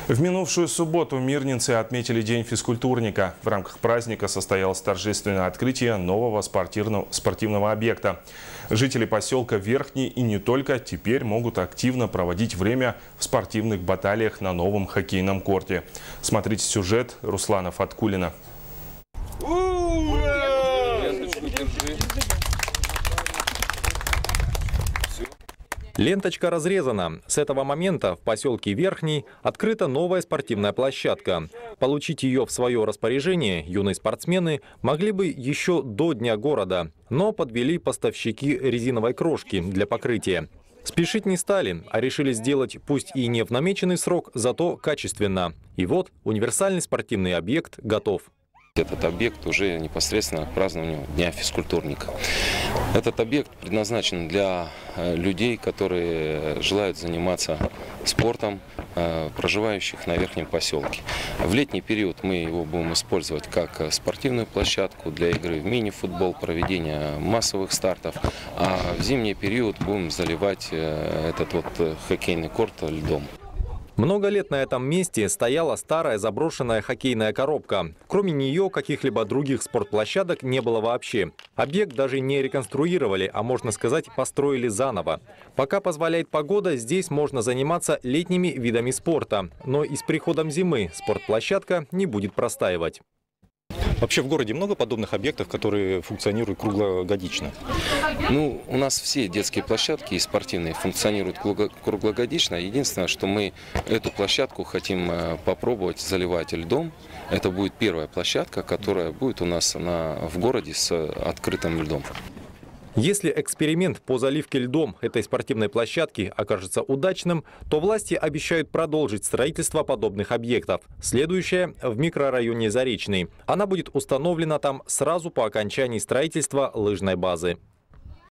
В минувшую субботу мирнинцы отметили День физкультурника. В рамках праздника состоялось торжественное открытие нового спортивного объекта. Жители поселка Верхний и не только теперь могут активно проводить время в спортивных баталиях на новом хоккейном корте. Смотрите сюжет Руслана Фаткулина. Ленточка разрезана. С этого момента в поселке Верхний открыта новая спортивная площадка. Получить ее в свое распоряжение юные спортсмены могли бы еще до Дня города, но подвели поставщики резиновой крошки для покрытия. Спешить не стали, а решили сделать пусть и не в намеченный срок, зато качественно. И вот универсальный спортивный объект готов. Этот объект уже непосредственно к празднованию Дня физкультурника. Этот объект предназначен для людей, которые желают заниматься спортом, проживающих на Верхнем поселке. В летний период мы его будем использовать как спортивную площадку для игры в мини-футбол, проведения массовых стартов, а в зимний период будем заливать этот хоккейный корт льдом. Много лет на этом месте стояла старая заброшенная хоккейная коробка. Кроме нее каких-либо других спортплощадок не было вообще. Объект даже не реконструировали, а можно сказать, построили заново. Пока позволяет погода, здесь можно заниматься летними видами спорта. Но и с приходом зимы спортплощадка не будет простаивать. Вообще в городе много подобных объектов, которые функционируют круглогодично? У нас все детские площадки и спортивные функционируют круглогодично. Единственное, что мы эту площадку хотим попробовать заливать льдом. Это будет первая площадка, которая будет у нас в городе с открытым льдом. Если эксперимент по заливке льдом этой спортивной площадки окажется удачным, то власти обещают продолжить строительство подобных объектов. Следующая в микрорайоне Заречный. Она будет установлена там сразу по окончании строительства лыжной базы.